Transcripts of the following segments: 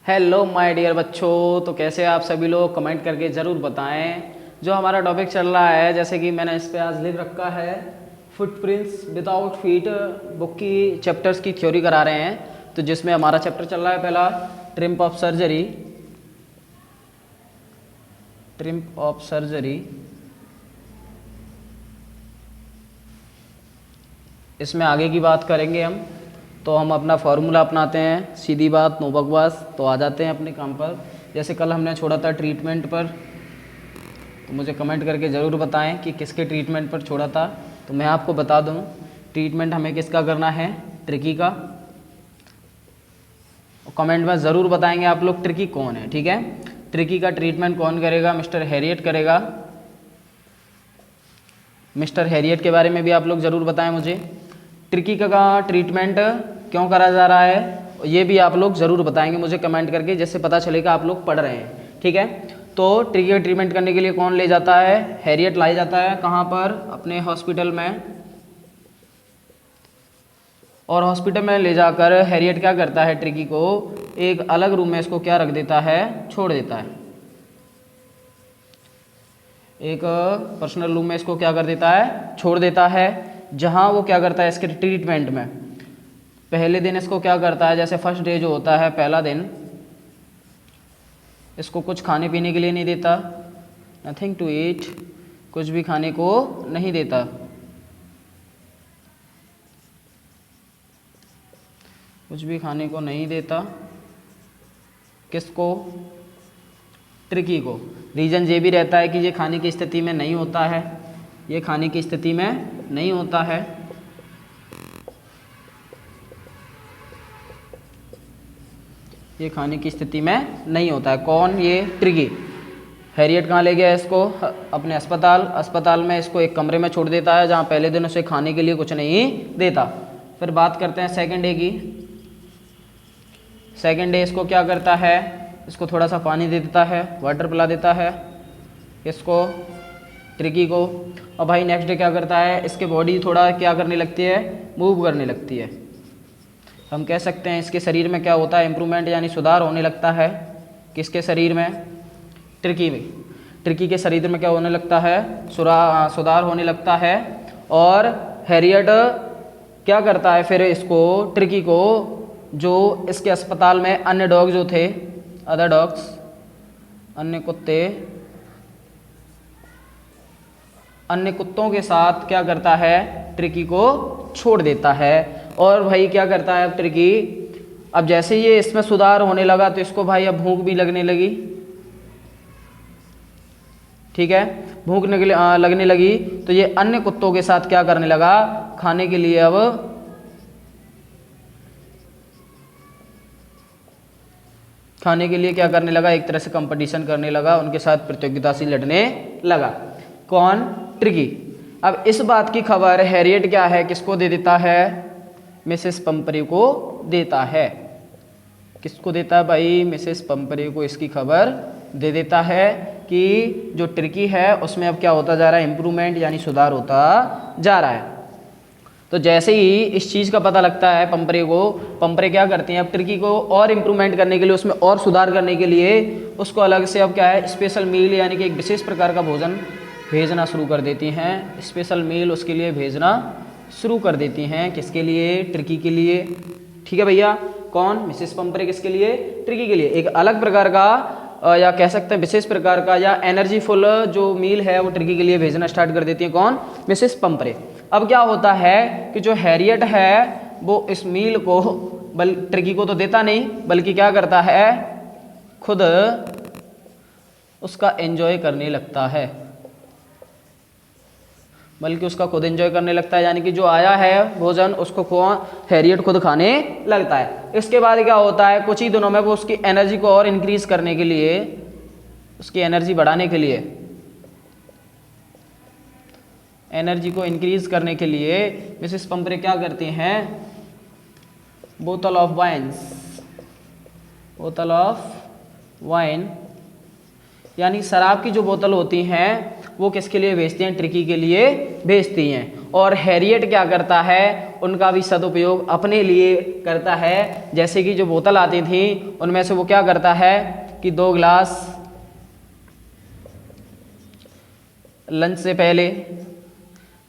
Hello my dear बच्चों, तो कैसे आप सभी लोग कमेंट करके ज़रूर बताएं। जो हमारा टॉपिक चल रहा है, जैसे कि मैंने इस पे आज लिख रखा है फुटप्रिंट्स विदाउट फीट, बुक की चैप्टर्स की थ्योरी करा रहे हैं। तो जिसमें हमारा चैप्टर चल रहा है पहला triumph of surgery. Triumph of surgery, इसमें आगे की बात करेंगे हम। तो हम अपना फॉर्मूला अपनाते हैं, सीधी बात नो बकवास। तो आ जाते हैं अपने काम पर। जैसे कल हमने छोड़ा था ट्रीटमेंट पर, तो मुझे कमेंट करके ज़रूर बताएं कि किसके ट्रीटमेंट पर छोड़ा था। तो मैं आपको बता दूं, ट्रीटमेंट हमें किसका करना है, ट्रिकी का। कमेंट में ज़रूर बताएंगे आप लोग ट्रिकी कौन है, ठीक है। ट्रिकी का ट्रीटमेंट कौन करेगा, मिस्टर हैरियट करेगा। मिस्टर हैरियट के बारे में भी आप लोग ज़रूर बताएं मुझे। ट्रिकी का ट्रीटमेंट क्यों करा जा रहा है, ये भी आप लोग ज़रूर बताएंगे मुझे कमेंट करके, जिससे पता चलेगा आप लोग पढ़ रहे हैं, ठीक है। तो ट्रिकी का ट्रीटमेंट करने के लिए कौन ले जाता है, हैरियट लाया जाता है। कहाँ पर, अपने हॉस्पिटल में। और हॉस्पिटल में ले जाकर हैरियट क्या करता है, ट्रिकी को एक अलग रूम में इसको क्या रख देता है, छोड़ देता है। एक पर्सनल रूम में इसको क्या कर देता है, छोड़ देता है। जहाँ वो क्या करता है, इसके ट्रीटमेंट में पहले दिन इसको क्या करता है, जैसे फर्स्ट डे जो होता है, पहला दिन, इसको कुछ खाने पीने के लिए नहीं देता, नथिंग टू ईट, कुछ भी खाने को नहीं देता। कुछ भी खाने को नहीं देता, किसको, ट्रिकी को। रीज़न ये भी रहता है कि ये खाने की स्थिति में नहीं होता है, ये खाने की स्थिति में नहीं होता है। ये खाने की स्थिति में नहीं होता है। कौन, ये ट्रिकी। हैरियट कहाँ ले गया इसको, अपने अस्पताल। अस्पताल में इसको एक कमरे में छोड़ देता है, जहाँ पहले दिन उसे खाने के लिए कुछ नहीं देता। फिर बात करते हैं सेकंड डे की। सेकंड डे इसको क्या करता है, इसको थोड़ा सा पानी दे देता है, वाटर पिला देता है, इसको, ट्रिकी को। और भाई नेक्स्ट डे क्या करता है, इसके बॉडी थोड़ा क्या करने लगती है, मूव करने लगती है। हम कह सकते हैं इसके शरीर में क्या होता है, इम्प्रूवमेंट यानी सुधार होने लगता है। किसके शरीर में, ट्रिकी में। ट्रिकी के शरीर में क्या होने लगता है, सुधार होने लगता है। और हैरियट क्या करता है फिर, इसको, ट्रिकी को, जो इसके अस्पताल में अन्य डॉग जो थे, अदर डॉग्स, अन्य कुत्ते, अन्य कुत्तों के साथ क्या करता है, ट्रिकी को छोड़ देता है। और भाई क्या करता है अब ट्रिकी, अब जैसे ये इसमें सुधार होने लगा तो इसको भाई अब भूख भी लगने लगी, ठीक है। भूख लगने लगी तो ये अन्य कुत्तों के साथ क्या करने लगा, खाने के लिए अब खाने के लिए क्या करने लगा, एक तरह से कंपटीशन करने लगा, उनके साथ प्रतियोगिता से लड़ने लगा। कौन, ट्रिकी। अब इस बात की खबर हैरियट क्या है, किसको दे देता है, मिसेस पंपरे को देता है। किसको देता है भाई, मिसेस पंपरे को इसकी खबर दे देता है कि जो ट्रिकी है उसमें अब क्या होता जा रहा है, इम्प्रूवमेंट यानी सुधार होता जा रहा है। तो जैसे ही इस चीज़ का पता लगता है पंपरे को, पंपरे क्या करती हैं अब ट्रिकी को और इम्प्रूवमेंट करने के लिए, उसमें और सुधार करने के लिए उसको अलग से अब क्या है, स्पेशल मील यानी कि एक विशेष प्रकार का भोजन भेजना शुरू कर देती हैं। स्पेशल मील उसके लिए भेजना शुरू कर देती हैं, किसके लिए, ट्रिकी के लिए, ठीक है भैया। कौन, मिसेस पंपरे, किसके लिए, ट्रिकी के लिए। एक अलग प्रकार का या कह सकते हैं विशेष प्रकार का या एनर्जीफुल जो मील है वो ट्रिकी के लिए भेजना स्टार्ट कर देती है। कौन, मिसेस पंपरे। अब क्या होता है कि जो हैरियट है वो इस मील को ट्रिकी को तो देता नहीं, बल्कि क्या करता है, खुद उसका एंजॉय करने लगता है, बल्कि उसका खुद एंजॉय करने लगता है। यानी कि जो आया है भोजन उसको हैरियट खुद खाने लगता है। इसके बाद क्या होता है, कुछ ही दिनों में वो उसकी एनर्जी को और इंक्रीज करने के लिए, उसकी एनर्जी बढ़ाने के लिए, एनर्जी को इंक्रीज करने के लिए मिसेस पंपरे क्या करती हैं, बोतल ऑफ वाइन यानी शराब की जो बोतल होती हैं वो किसके लिए भेजती हैं, ट्रिकी के लिए भेजती हैं। और हैरियट क्या करता है, उनका भी सदुपयोग अपने लिए करता है। जैसे कि जो बोतल आती थी उनमें से वो क्या करता है कि 2 गिलास लंच से पहले,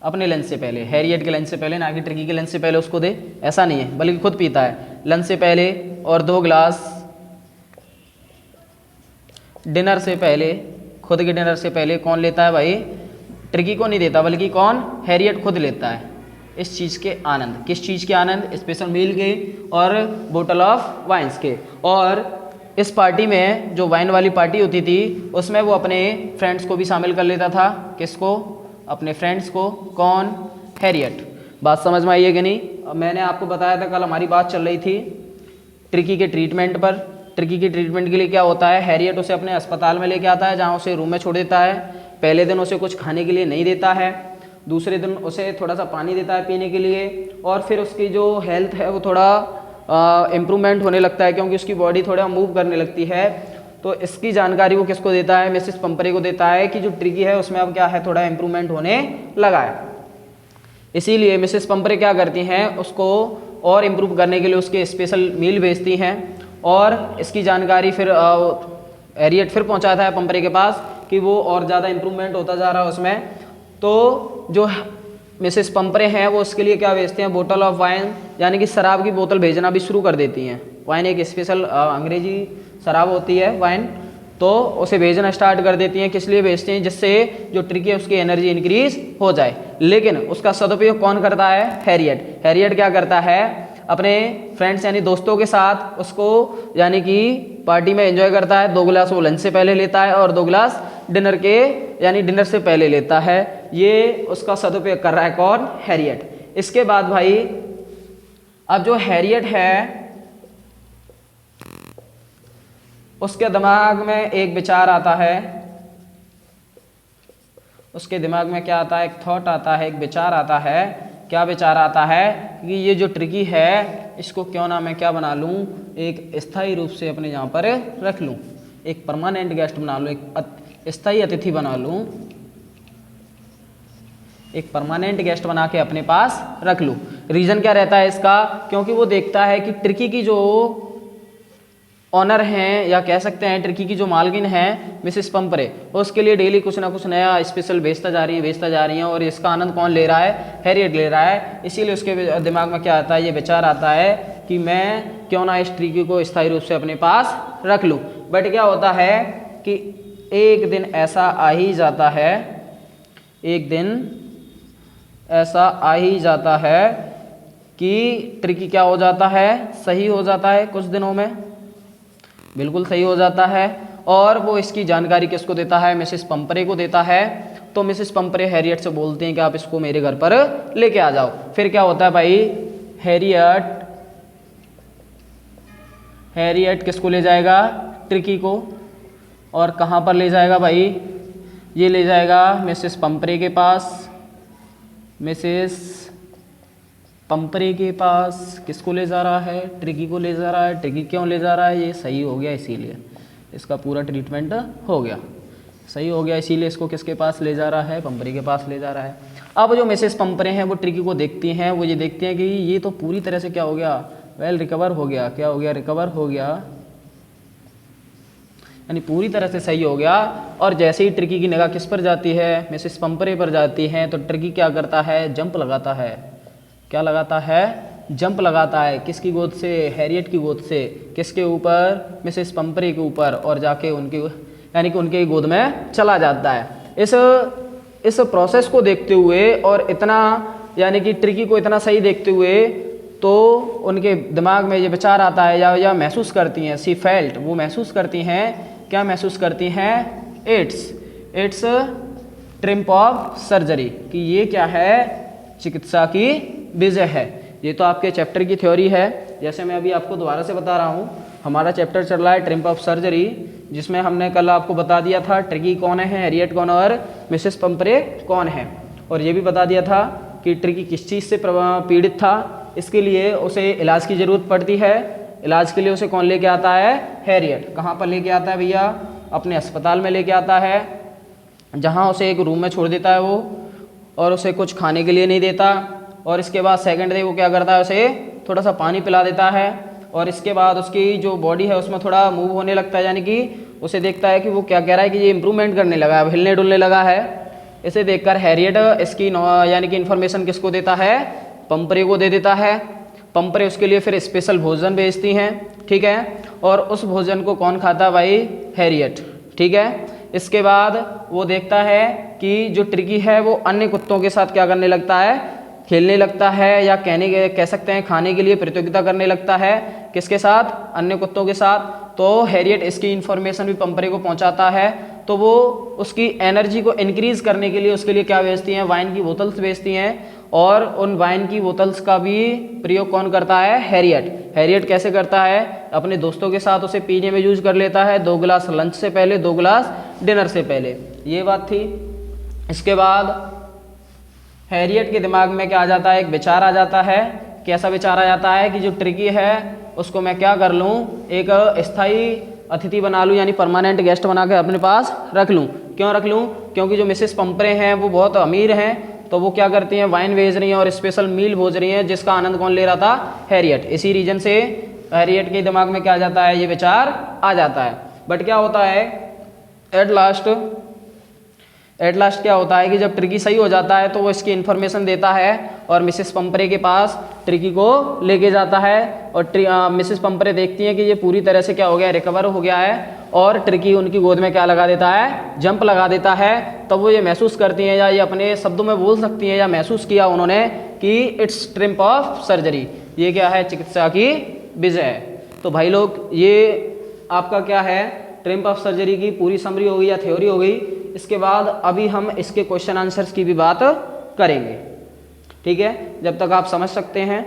अपने लंच से पहले, हैरियट के लंच से पहले, ना कि ट्रिकी के लंच से पहले उसको दे, ऐसा नहीं है, बल्कि खुद पीता है लंच से पहले, और 2 गिलास डिनर से पहले, खुद के डिनर से पहले कौन लेता है भाई, ट्रिकी को नहीं देता, बल्कि कौन, हैरियट खुद लेता है इस चीज़ के आनंद। किस चीज़ के आनंद, स्पेशल मील के और बोतल ऑफ वाइन्स के। और इस पार्टी में, जो वाइन वाली पार्टी होती थी, उसमें वो अपने फ्रेंड्स को भी शामिल कर लेता था। किसको, अपने फ्रेंड्स को, कौन, हैरियट। बात समझ में आई है कि नहीं। अब मैंने आपको बताया था, कल हमारी बात चल रही थी ट्रिकी के ट्रीटमेंट पर। ट्रिकी के ट्रीटमेंट के लिए क्या होता है, हैरियट उसे अपने अस्पताल में लेके आता है, जहाँ उसे रूम में छोड़ देता है। पहले दिन उसे कुछ खाने के लिए नहीं देता है, दूसरे दिन उसे थोड़ा सा पानी देता है पीने के लिए, और फिर उसकी जो हेल्थ है वो थोड़ा इम्प्रूवमेंट होने लगता है, क्योंकि उसकी बॉडी थोड़ा मूव करने लगती है। तो इसकी जानकारी वो किसको देता है, मिसेस पंपरे को देता है कि जो ट्रिकी है उसमें अब क्या है, थोड़ा इम्प्रूवमेंट होने लगा है। इसीलिए मिसेस पंपरे क्या करती हैं, उसको और इम्प्रूव करने के लिए उसके स्पेशल मील भेजती हैं, और इसकी जानकारी फिर हैरियट फिर पहुंचाता है पंपरे के पास कि वो और ज़्यादा इम्प्रूवमेंट होता जा रहा है उसमें। तो जो मिसेस पंपरे हैं वो उसके लिए क्या भेजते हैं, बोतल ऑफ वाइन, यानी कि शराब की बोतल भेजना भी शुरू कर देती हैं। वाइन एक स्पेशल अंग्रेजी शराब होती है वाइन, तो उसे भेजना स्टार्ट कर देती हैं। किस लिए भेजते हैं, जिससे जो ट्रिकी है उसकी एनर्जी इंक्रीज हो जाए। लेकिन उसका सदुपयोग कौन करता है, हैरियट। हैरियट क्या करता है, अपने फ्रेंड्स यानी दोस्तों के साथ उसको यानी कि पार्टी में एंजॉय करता है। 2 गिलास वो लंच से पहले लेता है और 2 गिलास डिनर के यानी डिनर से पहले लेता है। ये उसका सदुपयोग कर रहा है कौन, हैरियट। इसके बाद भाई अब जो हैरियट है उसके दिमाग में एक विचार आता है, उसके दिमाग में क्या आता है, एक थॉट आता है, एक विचार आता है। क्या विचार आता है कि ये जो ट्रिकी है इसको क्यों ना मैं क्या बना लूँ, एक स्थायी रूप से अपने यहाँ पर रख लूँ, एक परमानेंट गेस्ट बना लूँ, एक स्थायी अतिथि बना लूँ, एक परमानेंट गेस्ट बना के अपने पास रख लूँ। रीज़न क्या रहता है इसका, क्योंकि वो देखता है कि ट्रिकी की जो ऑनर हैं, या कह सकते हैं ट्रिकी की जो मालकिन है मिसेस पंपरे, उसके लिए डेली कुछ ना कुछ नया स्पेशल भेजता जा रही हैं, और इसका आनंद कौन ले रहा है, हैरियट ले रहा है। इसीलिए उसके दिमाग में क्या आता है, ये विचार आता है कि मैं क्यों ना इस ट्रिकी को स्थायी रूप से अपने पास रख लूँ। बट क्या होता है कि एक दिन ऐसा आ ही जाता है, एक दिन ऐसा आ ही जाता है कि ट्रिकी क्या हो जाता है, सही हो जाता है कुछ दिनों में, बिल्कुल सही हो जाता है। और वो इसकी जानकारी किसको देता है, मिसेस पंपरे को देता है। तो मिसेस पंपरे हैरियट से बोलते हैं कि आप इसको मेरे घर पर लेके आ जाओ। फिर क्या होता है भाई, हैरियट किसको ले जाएगा, ट्रिकी को। और कहाँ पर ले जाएगा भाई, ये ले जाएगा मिसेस पंपरे के पास। मिसेस पंपरे के पास किसको ले जा रहा है, ट्रिकी को ले जा रहा है। ट्रिकी क्यों ले जा रहा है, ये सही हो गया इसीलिए, इसका पूरा ट्रीटमेंट हो गया, सही हो गया, इसीलिए इसको किसके पास ले जा रहा है, पंपरे के पास ले जा रहा है। अब जो मिसेस पंपरे हैं वो ट्रिकी को देखती हैं, वो ये देखती हैं कि ये तो पूरी तरह से क्या हो गया, वेल रिकवर हो गया। क्या हो गया, रिकवर हो गया, यानी पूरी तरह से सही हो गया। और जैसे ही ट्रिकी की निगाह किस पर जाती है, मिसेस पंपरे पर जाती है, तो ट्रिकी क्या करता है, जंप लगाता है। क्या लगाता है, जंप लगाता है। किसकी गोद से, हैरियट की गोद से। किसके ऊपर, मिसेस पंपरे के ऊपर, और जाके उनके यानी कि उनके गोद में चला जाता है। इस प्रोसेस को देखते हुए और इतना यानी कि ट्रिकी को इतना सही देखते हुए, तो उनके दिमाग में ये विचार आता है, या महसूस करती हैं, सी फेल्ट, वो महसूस करती हैं, क्या महसूस करती हैं, इट्स ट्रिम्प ऑफ सर्जरी, कि ये क्या है, चिकित्सा की विजय है। ये तो आपके चैप्टर की थ्योरी है। जैसे मैं अभी आपको दोबारा से बता रहा हूँ, हमारा चैप्टर चल रहा है ट्रिम्प ऑफ सर्जरी, जिसमें हमने कल आपको बता दिया था ट्रिकी कौन है, हैरियट कौन और मिसेस पंपरे कौन है। और ये भी बता दिया था कि ट्रिकी किस चीज़ से पीड़ित था, इसके लिए उसे इलाज की ज़रूरत पड़ती है। इलाज के लिए उसे कौन लेके आता है, हैरियट। कहाँ पर लेके आता है भैया, अपने अस्पताल में लेके आता है, जहाँ उसे एक रूम में छोड़ देता है वो। और उसे कुछ खाने के लिए नहीं देता, और इसके बाद सेकंड डे वो क्या करता है, उसे थोड़ा सा पानी पिला देता है, और इसके बाद उसकी जो बॉडी है उसमें थोड़ा मूव होने लगता है, यानी कि उसे देखता है कि वो क्या कह रहा है कि ये इंप्रूवमेंट करने लगा है, हिलने डुलने लगा है। इसे देखकर हैरियट इसकी यानी कि इन्फॉर्मेशन किसको देता है, पंपरे को दे देता है। पंपरे उसके लिए फिर स्पेशल भोजन भेजती हैं, ठीक है, और उस भोजन को कौन खाता है भाई, हैरियट, ठीक है। इसके बाद वो देखता है कि जो ट्रिकी है वो अन्य कुत्तों के साथ क्या करने लगता है, खेलने लगता है, या कह सकते हैं खाने के लिए प्रतियोगिता करने लगता है, किसके साथ, अन्य कुत्तों के साथ। तो हैरियट इसकी इन्फॉर्मेशन भी पंपरे को पहुंचाता है, तो वो उसकी एनर्जी को इंक्रीज करने के लिए उसके लिए क्या भेजती हैं, वाइन की बोतल्स भेजती हैं, और उन वाइन की बोतल्स का भी प्रयोग कौन करता है, हैरियट। हैरियट कैसे करता है, अपने दोस्तों के साथ उसे पीने में यूज कर लेता है, 2 गिलास लंच से पहले, 2 गिलास डिनर से पहले, ये बात थी। इसके बाद हैरियट के दिमाग में क्या आ जाता है, एक विचार आ जाता है। कैसा विचार आ जाता है कि जो ट्रिकी है उसको मैं क्या कर लूँ, एक स्थायी अतिथि बना लूँ, यानी परमानेंट गेस्ट बना के अपने पास रख लूँ। क्यों रख लूँ, क्योंकि जो मिसेस पंपरे हैं वो बहुत अमीर हैं, तो वो क्या करती हैं, वाइन भेज रही हैं और स्पेशल मील भेज रही हैं, जिसका आनंद कौन ले रहा था, हैरियट। इसी रीजन से हैरियट के दिमाग में क्या आ जाता है, ये विचार आ जाता है। बट क्या होता है, एट लास्ट क्या होता है कि जब ट्रिकी सही हो जाता है तो वो इसकी इन्फॉर्मेशन देता है, और मिसेस पंपरे के पास ट्रिकी को लेके जाता है, और मिसेस पंपरे देखती हैं कि ये पूरी तरह से क्या हो गया, रिकवर हो गया है, और ट्रिकी उनकी गोद में क्या लगा देता है, जंप लगा देता है। तब वो ये महसूस करती हैं, या ये अपने शब्दों में बोल सकती हैं, या महसूस किया उन्होंने कि इट्स ट्रिम्प ऑफ सर्जरी, ये क्या है, चिकित्सा की विजय है। तो भाई लोग ये आपका क्या है, ट्रिम्प ऑफ सर्जरी की पूरी समरी हो गई या थ्योरी हो गई। इसके बाद अभी हम इसके क्वेश्चन आंसर्स की भी बात करेंगे, ठीक है, जब तक आप समझ सकते हैं।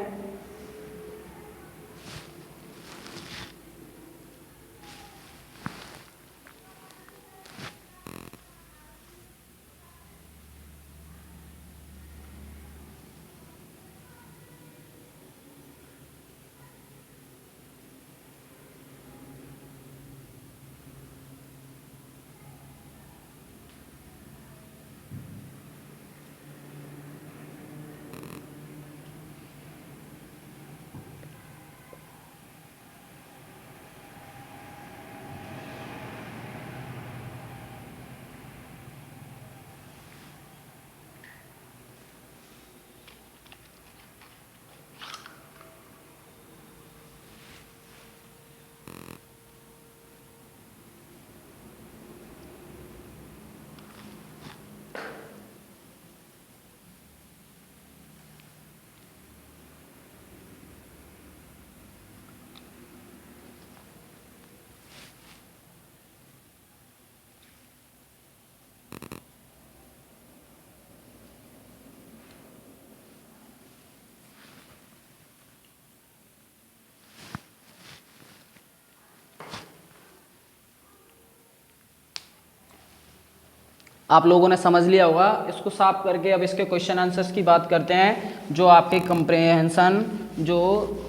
आप लोगों ने समझ लिया होगा, इसको साफ करके अब इसके क्वेश्चन आंसर्स की बात करते हैं, जो आपके कंप्रेहेंशन जो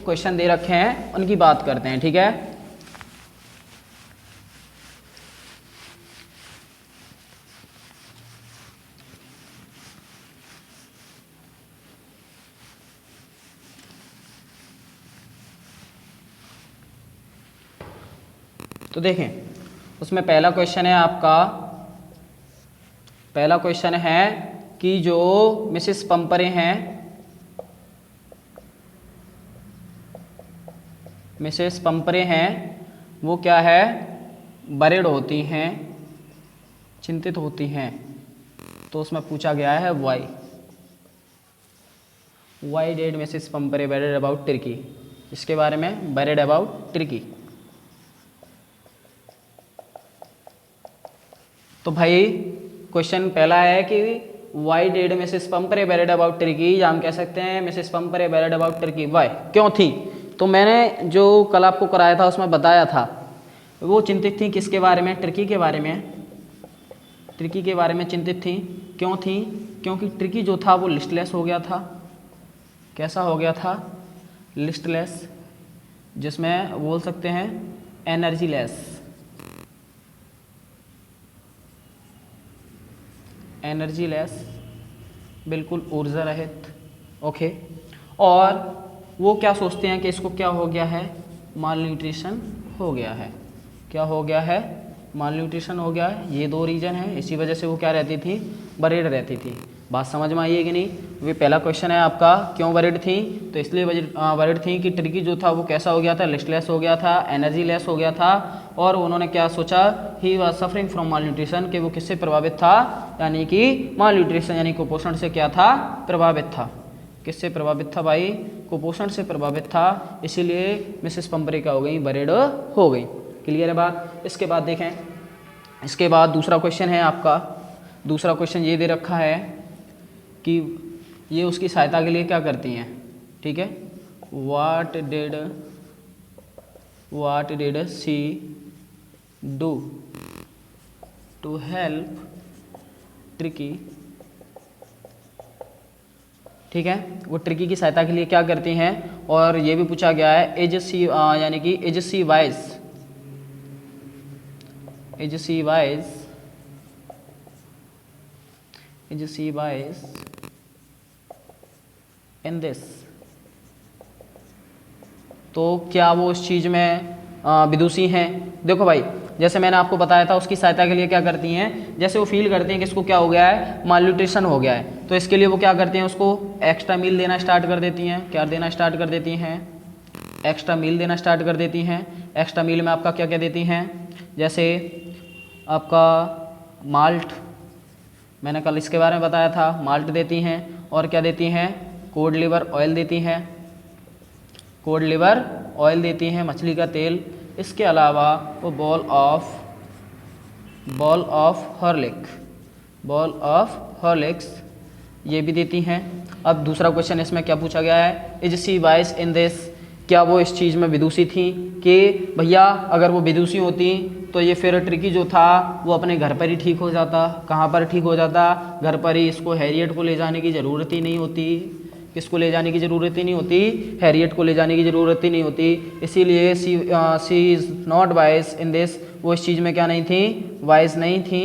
क्वेश्चन दे रखे हैं उनकी बात करते हैं, ठीक है। तो देखें, उसमें पहला क्वेश्चन है आपका, पहला क्वेश्चन है कि जो मिसेस पंपरे हैं, मिसेस पंपरे हैं वो क्या है, बरेड होती हैं, चिंतित होती हैं। तो उसमें पूछा गया है why did Mrs Pumphrey bothered about Tricki, इसके बारे में, बरेड अबाउट टर्की। तो भाई क्वेश्चन पहला है कि why did Mrs Pumphrey bothered about Tricki, या हम कह सकते हैं Mrs Pumphrey bothered about Tricki, why, क्यों थी। तो मैंने जो कल आपको कराया था उसमें बताया था, वो चिंतित थी किसके बारे में, टर्की के बारे में, टर्की के बारे में चिंतित थी। क्यों थी, क्योंकि टर्की जो था वो लिस्टलेस हो गया था। कैसा हो गया था, लिस्टलेस, जिसमें बोल सकते हैं एनर्जी लेस, एनर्जी लेस, बिल्कुल ऊर्जा रहित। ओके, और वो क्या सोचते हैं कि इसको क्या हो गया है, माल न्यूट्रिशन हो गया है। क्या हो गया है, माल न्यूट्रिशन हो गया है। ये दो रीजन है, इसी वजह से वो क्या रहती थी, बरीड रहती थी। बात समझ में आई है कि नहीं। वे पहला क्वेश्चन है आपका, क्यों बरीड थी, तो इसलिए बरीड थी कि ट्रिकी जो था वो कैसा हो गया था, लिस्टलेस हो गया था, एनर्जी लेस हो गया था, और उन्होंने क्या सोचा, he was suffering from mall nutrition, कि वो किससे प्रभावित था, यानी कि माल न्यूट्रिशन यानी कुपोषण से क्या था, प्रभावित था। किससे प्रभावित था भाई, कुपोषण से प्रभावित था, इसीलिए मिसेस पंपरे क्या हो गई, बरीड हो गई। क्लियर है बात। इसके बाद देखें, इसके बाद दूसरा क्वेश्चन है आपका, दूसरा क्वेश्चन ये दे रखा है कि ये उसकी सहायता के लिए क्या करती हैं, ठीक है। What did she do to help Tricky, ठीक है, वो ट्रिकी की सहायता के लिए क्या करती हैं। और ये भी पूछा गया है, इज सी यानी कि is she wise in this, तो क्या वो इस चीज़ में विदुषी हैं। देखो भाई, जैसे मैंने आपको बताया था, उसकी सहायता के लिए क्या करती हैं, जैसे वो फील करती हैं कि इसको क्या हो गया है, मालन्यूट्रिशन हो गया है, तो इसके लिए वो क्या करती हैं, उसको एक्स्ट्रा मील देना स्टार्ट कर देती हैं। क्या देना स्टार्ट कर देती हैं, एक्स्ट्रा मील देना स्टार्ट कर देती हैं। एक्स्ट्रा मील में आपका क्या क्या देती हैं, जैसे आपका माल्ट, मैंने कल इसके बारे में बताया था, माल्ट देती हैं, और क्या देती हैं, कोड लिवर ऑयल देती हैं, कोड लिवर ऑयल देती हैं, मछली का तेल। इसके अलावा वो बॉल ऑफ हॉर्लिक्स ये भी देती हैं। अब दूसरा क्वेश्चन इसमें क्या पूछा गया है, is she wise in this, क्या वो इस चीज़ में विदुषी थी, कि भैया अगर वो विदुषी होती तो ये फिर ट्रिकी जो था वो अपने घर पर ही ठीक हो जाता। कहाँ पर ठीक हो जाता, घर पर ही, इसको हैरियट को ले जाने की ज़रूरत ही नहीं होती। किसको ले जाने की ज़रूरत ही नहीं होती, हैरियट को ले जाने की ज़रूरत ही नहीं होती। इसीलिए she is not wise in this, वो इस चीज़ में क्या नहीं थी, वाइज नहीं थी।